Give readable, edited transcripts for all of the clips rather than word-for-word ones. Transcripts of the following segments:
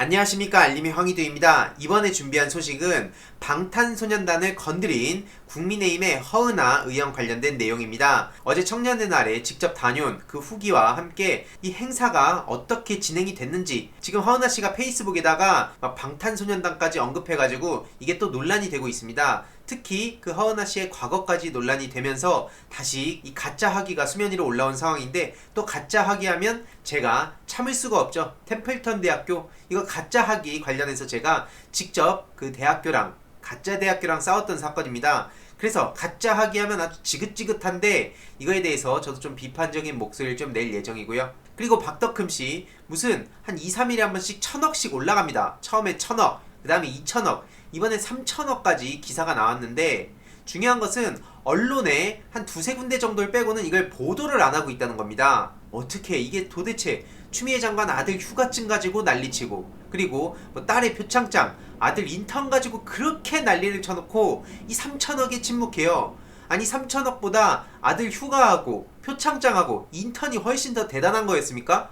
안녕하십니까, 알림이 황희두입니다. 이번에 준비한 소식은 방탄소년단을 건드린 국민의힘의 허은하 의원 관련된 내용입니다. 어제 청년의 날에 직접 다녀온 그 후기와 함께 이 행사가 어떻게 진행이 됐는지, 지금 허은하 씨가 페이스북에다가 막 방탄소년단까지 언급해가지고 이게 또 논란이 되고 있습니다. 특히 그 허은하 씨의 과거까지 논란이 되면서 다시 이 가짜 학위가 수면 위로 올라온 상황인데, 또 가짜 학위하면 제가 참을 수가 없죠. 템플턴 대학교 이거 가짜 학위 관련해서 제가 직접 그 대학교랑 가짜 대학교랑 싸웠던 사건입니다. 그래서 가짜 학위하면 아주 지긋지긋한데, 이거에 대해서 저도 좀 비판적인 목소리를 좀 낼 예정이고요. 그리고 박덕흠씨 무슨 한 2, 3일에 한 번씩 1000억씩 올라갑니다. 처음에 1000억, 그 다음에 2000억, 이번에 3000억까지 기사가 나왔는데, 중요한 것은 언론에 한 두세 군데 정도를 빼고는 이걸 보도를 안 하고 있다는 겁니다. 어떻게 이게 도대체 추미애 장관 아들 휴가증 가지고 난리치고, 그리고 뭐 딸의 표창장, 아들 인턴 가지고 그렇게 난리를 쳐놓고 이 3000억에 침묵해요. 아니 3000억보다 아들 휴가하고 표창장하고 인턴이 훨씬 더 대단한 거였습니까?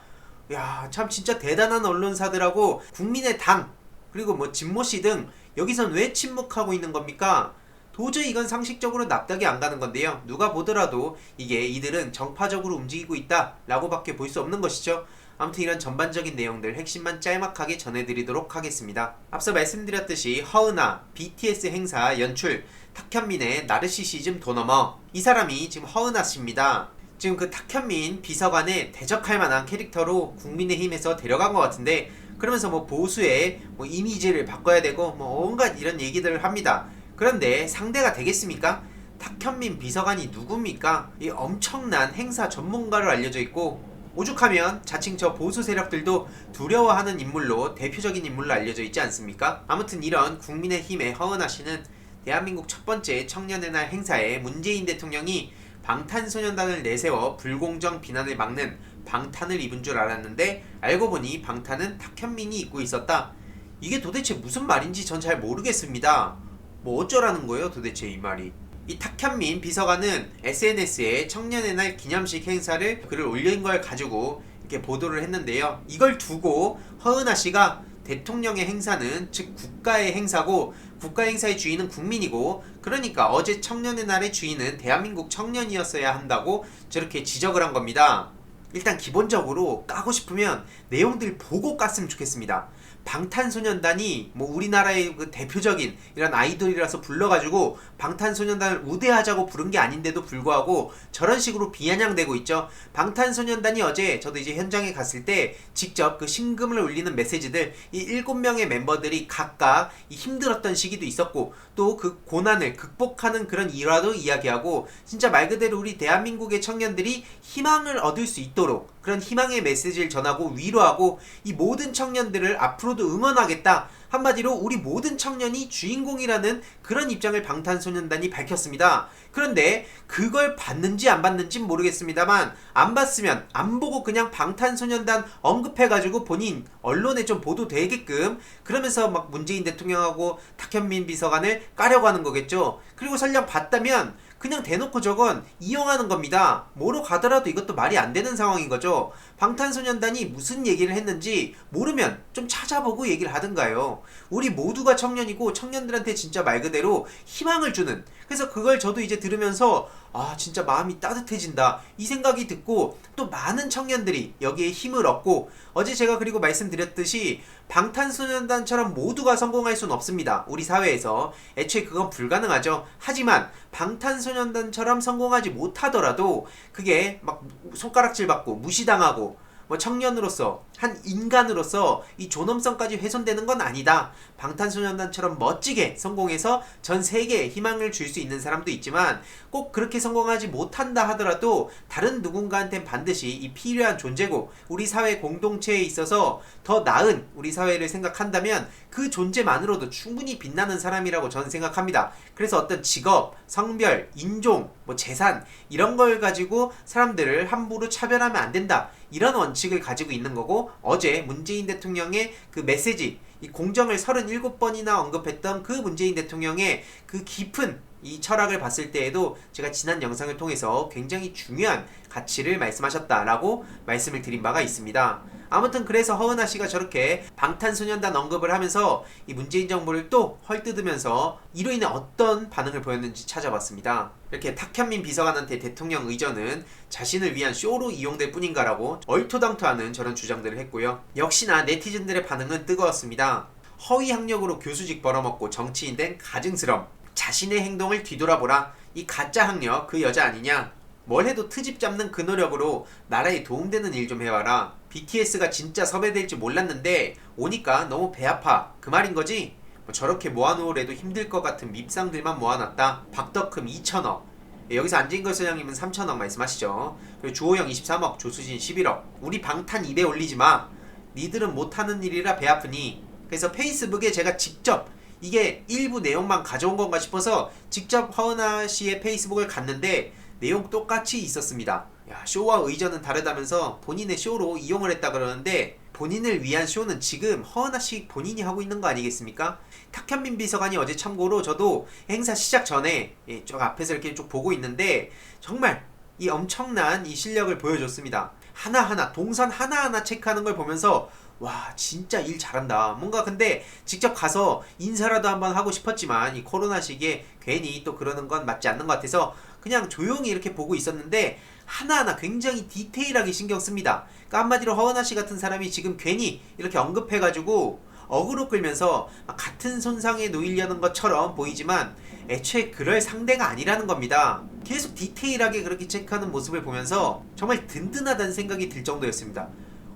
야, 참 진짜 대단한 언론사들하고 국민의 당, 그리고 뭐 진모씨 등 여기선 왜 침묵하고 있는 겁니까? 도저히 이건 상식적으로 납득이 안 가는 건데요. 누가 보더라도 이게 이들은 정파적으로 움직이고 있다 라고 밖에 볼 수 없는 것이죠. 아무튼 이런 전반적인 내용들 핵심만 짤막하게 전해드리도록 하겠습니다. 앞서 말씀드렸듯이 허은하 BTS 행사 연출, 탁현민의 나르시시즘 도너머, 이 사람이 지금 허은하 씨입니다. 지금 그 탁현민 비서관에 대적할 만한 캐릭터로 국민의힘에서 데려간 것 같은데, 그러면서 뭐 보수의 뭐 이미지를 바꿔야 되고 뭐 온갖 이런 얘기들을 합니다. 그런데 상대가 되겠습니까? 탁현민 비서관이 누굽니까? 이 엄청난 행사 전문가로 알려져 있고, 오죽하면 자칭 저 보수 세력들도 두려워하는 인물로, 대표적인 인물로 알려져 있지 않습니까? 아무튼 이런 국민의힘의 허은하 씨는 대한민국 첫 번째 청년의 날 행사에 문재인 대통령이 방탄소년단을 내세워 불공정 비난을 막는 방탄을 입은 줄 알았는데, 알고 보니 방탄은 탁현민이 입고 있었다. 이게 도대체 무슨 말인지 전 잘 모르겠습니다. 뭐 어쩌라는 거예요 도대체 이 말이. 이 탁현민 비서관은 SNS에 청년의 날 기념식 행사를 글을 올린 걸 가지고 이렇게 보도를 했는데요. 이걸 두고 허은하 씨가 대통령의 행사는 즉 국가의 행사고, 국가 행사의 주인은 국민이고, 그러니까 어제 청년의 날의 주인은 대한민국 청년이었어야 한다고 저렇게 지적을 한 겁니다. 일단 기본적으로 까고 싶으면 내용들 보고 깠으면 좋겠습니다. 방탄소년단이 뭐 우리나라의 그 대표적인 이런 아이돌이라서 불러가지고 방탄소년단을 우대하자고 부른 게 아닌데도 불구하고 저런 식으로 비아냥대고 있죠. 방탄소년단이 어제 저도 이제 현장에 갔을 때 직접 그 심금을 울리는 메시지들, 이 7명의 멤버들이 각각 이 힘들었던 시기도 있었고, 또 그 고난을 극복하는 그런 일화도 이야기하고, 진짜 말 그대로 우리 대한민국의 청년들이 희망을 얻을 수 있도록 그런 희망의 메시지를 전하고 위로하고, 이 모든 청년들을 앞으로도 응원하겠다, 한마디로 우리 모든 청년이 주인공이라는 그런 입장을 방탄소년단이 밝혔습니다. 그런데 그걸 봤는지 안 봤는지는 모르겠습니다만, 안 봤으면 안 보고 그냥 방탄소년단 언급해가지고 본인 언론에 좀 보도되게끔 그러면서 막 문재인 대통령하고 탁현민 비서관을 까려고 하는 거겠죠. 그리고 설령 봤다면 그냥 대놓고 저건 이용하는 겁니다. 뭐로 가더라도 이것도 말이 안 되는 상황인 거죠. 방탄소년단이 무슨 얘기를 했는지 모르면 좀 찾아보고 얘기를 하든가요. 우리 모두가 청년이고 청년들한테 진짜 말 그대로 희망을 주는, 그래서 그걸 저도 이제 들으면서 아 진짜 마음이 따뜻해진다 이 생각이 듣고, 또 많은 청년들이 여기에 힘을 얻고, 어제 제가 그리고 말씀드렸듯이 방탄소년단처럼 모두가 성공할 수는 없습니다. 우리 사회에서 애초에 그건 불가능하죠. 하지만 방탄소년단처럼 성공하지 못하더라도 그게 막 손가락질 받고 무시당하고 뭐 청년으로서 한 인간으로서 이 존엄성까지 훼손되는 건 아니다. 방탄소년단처럼 멋지게 성공해서 전 세계에 희망을 줄 수 있는 사람도 있지만, 꼭 그렇게 성공하지 못한다 하더라도 다른 누군가한텐 반드시 이 필요한 존재고, 우리 사회 공동체에 있어서 더 나은 우리 사회를 생각한다면 그 존재만으로도 충분히 빛나는 사람이라고 저는 생각합니다. 그래서 어떤 직업, 성별, 인종, 뭐 재산 이런 걸 가지고 사람들을 함부로 차별하면 안 된다, 이런 원칙을 가지고 있는 거고, 어제 문재인 대통령의 그 메시지, 이 공정을 37번이나 언급했던 그 문재인 대통령의 그 깊은 이 철학을 봤을 때에도 제가 지난 영상을 통해서 굉장히 중요한 가치를 말씀하셨다라고 말씀을 드린 바가 있습니다. 아무튼 그래서 허은하 씨가 저렇게 방탄소년단 언급을 하면서 이 문재인 정부를 또 헐뜯으면서 이로 인해 어떤 반응을 보였는지 찾아봤습니다. 이렇게 탁현민 비서관한테 대통령 의전은 자신을 위한 쇼로 이용될 뿐인가라고 얼토당토하는 저런 주장들을 했고요. 역시나 네티즌들의 반응은 뜨거웠습니다. 허위 학력으로 교수직 벌어먹고 정치인 된 가증스럼, 자신의 행동을 뒤돌아보라, 이 가짜 학력 그 여자 아니냐, 뭘 해도 트집 잡는 그 노력으로 나라에 도움되는 일 좀 해와라, BTS가 진짜 섭외될지 몰랐는데 오니까 너무 배 아파, 그 말인 거지? 저렇게 모아놓으래도 힘들 것 같은 밉상들만 모아놨다. 박덕흠 2천억, 여기서 안진걸 소장님은 3천억 말씀하시죠. 그리고 주호영 23억, 조수진 11억. 우리 방탄 입에 올리지마, 니들은 못하는 일이라 배 아프니. 그래서 페이스북에 제가 직접 이게 일부 내용만 가져온 건가 싶어서 직접 허은하 씨의 페이스북을 갔는데 내용 똑같이 있었습니다. 야, 쇼와 의전은 다르다면서 본인의 쇼로 이용을 했다 그러는데, 본인을 위한 쇼는 지금 허은하 씨 본인이 하고 있는 거 아니겠습니까? 탁현민 비서관이 어제 참고로 저도 행사 시작 전에 쭉 앞에서 이렇게 쭉 보고 있는데 정말 이 엄청난 이 실력을 보여줬습니다. 하나하나 동선 하나하나 체크하는 걸 보면서 와, 진짜 일 잘한다. 뭔가 근데 직접 가서 인사라도 한번 하고 싶었지만 이 코로나 시기에 괜히 또 그러는 건 맞지 않는 것 같아서 그냥 조용히 이렇게 보고 있었는데 하나하나 굉장히 디테일하게 신경 씁니다. 그러니까 한마디로 허은하 씨 같은 사람이 지금 괜히 이렇게 언급해가지고 어그로 끌면서 같은 손상에 놓이려는 것처럼 보이지만 애초에 그럴 상대가 아니라는 겁니다. 계속 디테일하게 그렇게 체크하는 모습을 보면서 정말 든든하다는 생각이 들 정도였습니다.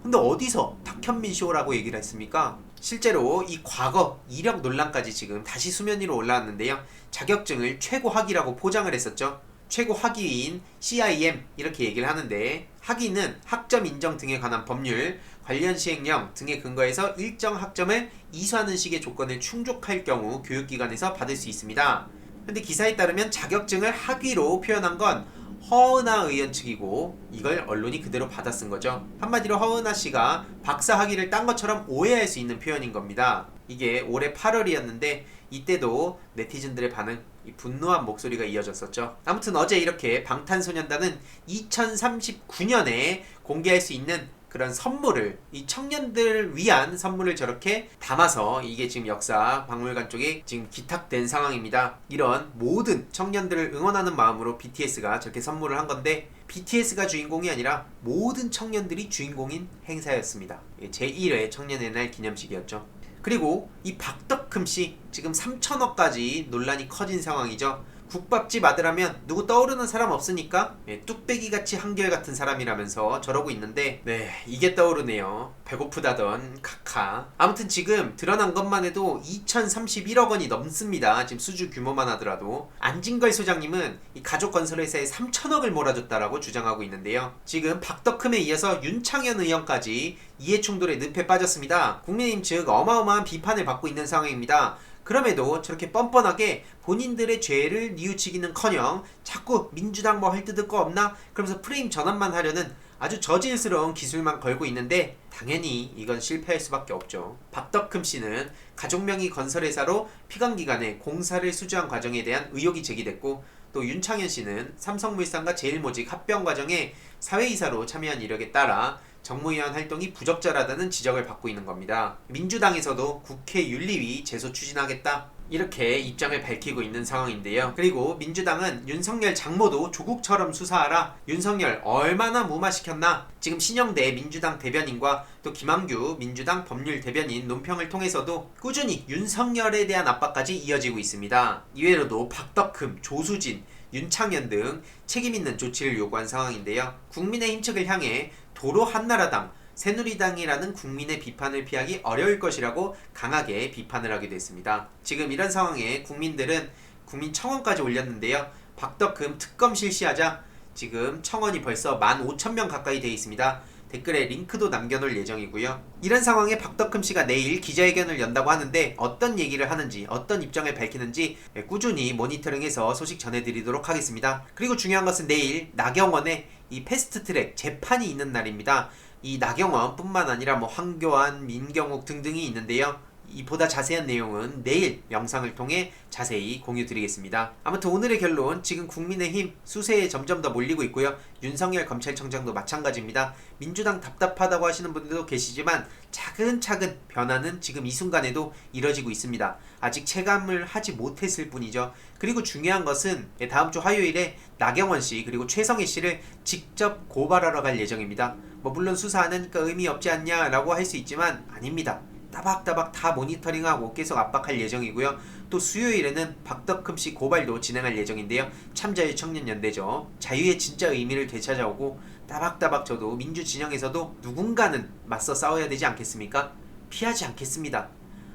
근데 어디서 탁현민 쇼라고 얘기를 했습니까? 실제로 이 과거 이력 논란까지 지금 다시 수면 위로 올라왔는데요. 자격증을 최고 학위라고 포장을 했었죠. 최고 학위인 CIM 이렇게 얘기를 하는데, 학위는 학점 인정 등에 관한 법률, 관련 시행령 등에 근거해서 일정 학점을 이수하는 식의 조건을 충족할 경우 교육기관에서 받을 수 있습니다. 근데 기사에 따르면 자격증을 학위로 표현한 건 허은하 의원 측이고 이걸 언론이 그대로 받아 쓴 거죠. 한마디로 허은하 씨가 박사 학위를 딴 것처럼 오해할 수 있는 표현인 겁니다. 이게 올해 8월이었는데 이때도 네티즌들의 반응, 이 분노한 목소리가 이어졌었죠. 아무튼 어제 이렇게 방탄소년단은 2039년에 공개할 수 있는 그런 선물을, 이 청년들을 위한 선물을 저렇게 담아서 이게 지금 역사 박물관 쪽에 지금 기탁된 상황입니다. 이런 모든 청년들을 응원하는 마음으로 BTS가 저렇게 선물을 한 건데, BTS가 주인공이 아니라 모든 청년들이 주인공인 행사였습니다. 제1회 청년의 날 기념식이었죠. 그리고 이 박덕흠 씨 지금 3천억까지 논란이 커진 상황이죠. 국밥집 아들하면 누구 떠오르는 사람 없으니까 뚝배기같이 한결같은 사람이라면서 저러고 있는데, 네, 이게 떠오르네요. 배고프다던 카카. 아무튼 지금 드러난 것만 해도 2031억 원이 넘습니다. 지금 수주 규모만 하더라도. 안진걸 소장님은 이 가족건설회사에 3천억을 몰아줬다라고 주장하고 있는데요. 지금 박덕흠에 이어서 윤창현 의원까지 이해충돌의 늪에 빠졌습니다. 국민의힘 측 어마어마한 비판을 받고 있는 상황입니다. 그럼에도 저렇게 뻔뻔하게 본인들의 죄를 뉘우치기는커녕 자꾸 민주당 뭐 할 뜯을 거 없나? 그러면서 프레임 전환만 하려는 아주 저질스러운 기술만 걸고 있는데, 당연히 이건 실패할 수밖에 없죠. 박덕흠 씨는 가족명의 건설회사로 피감기관에 공사를 수주한 과정에 대한 의혹이 제기됐고, 또 윤창현 씨는 삼성물산과 제일모직 합병 과정에 사회이사로 참여한 이력에 따라 정무위원 활동이 부적절하다는 지적을 받고 있는 겁니다. 민주당에서도 국회 윤리위 제소 추진하겠다, 이렇게 입장을 밝히고 있는 상황인데요. 그리고 민주당은 윤석열 장모도 조국처럼 수사하라, 윤석열 얼마나 무마시켰나, 지금 신영대 민주당 대변인과 또 김한규 민주당 법률 대변인 논평을 통해서도 꾸준히 윤석열에 대한 압박까지 이어지고 있습니다. 이외로도 박덕흠, 조수진, 윤창현 등 책임있는 조치를 요구한 상황인데요. 국민의힘 측을 향해 도로 한나라당, 새누리당이라는 국민의 비판을 피하기 어려울 것이라고 강하게 비판을 하기도 했습니다. 지금 이런 상황에 국민들은 국민청원까지 올렸는데요. 박덕흠 특검 실시하자 지금 청원이 벌써 15,000명 가까이 돼 있습니다. 댓글에 링크도 남겨놓을 예정이고요. 이런 상황에 박덕흠 씨가 내일 기자회견을 연다고 하는데 어떤 얘기를 하는지, 어떤 입장을 밝히는지 꾸준히 모니터링해서 소식 전해드리도록 하겠습니다. 그리고 중요한 것은 내일 나경원의 이 패스트트랙 재판이 있는 날입니다. 이 나경원 뿐만 아니라 뭐 황교안, 민경욱 등등이 있는데요. 보다 자세한 내용은 내일 영상을 통해 자세히 공유드리겠습니다. 아무튼 오늘의 결론, 지금 국민의힘 수세에 점점 더 몰리고 있고요. 윤석열 검찰청장도 마찬가지입니다. 민주당 답답하다고 하시는 분들도 계시지만 차근차근 변화는 지금 이 순간에도 이뤄지고 있습니다. 아직 체감을 하지 못했을 뿐이죠. 그리고 중요한 것은 다음 주 화요일에 나경원 씨 그리고 최성희 씨를 직접 고발하러 갈 예정입니다. 물론 수사 안 하니까 의미 없지 않냐라고 할 수 있지만 아닙니다. 따박따박 다 모니터링하고 계속 압박할 예정이고요. 또 수요일에는 박덕흠 씨 고발도 진행할 예정인데요. 참자유 청년연대죠. 자유의 진짜 의미를 되찾아오고 따박따박 저도 민주 진영에서도 누군가는 맞서 싸워야 되지 않겠습니까? 피하지 않겠습니다.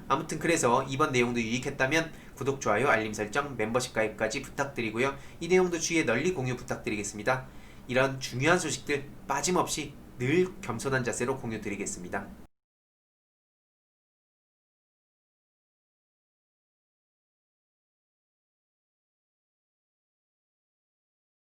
아무튼 그래서 이번 내용도 유익했다면 구독, 좋아요, 알림 설정, 멤버십 가입까지 부탁드리고요. 이 내용도 주위에 널리 공유 부탁드리겠습니다. 이런 중요한 소식들 빠짐없이 늘 겸손한 자세로 공유드리겠습니다.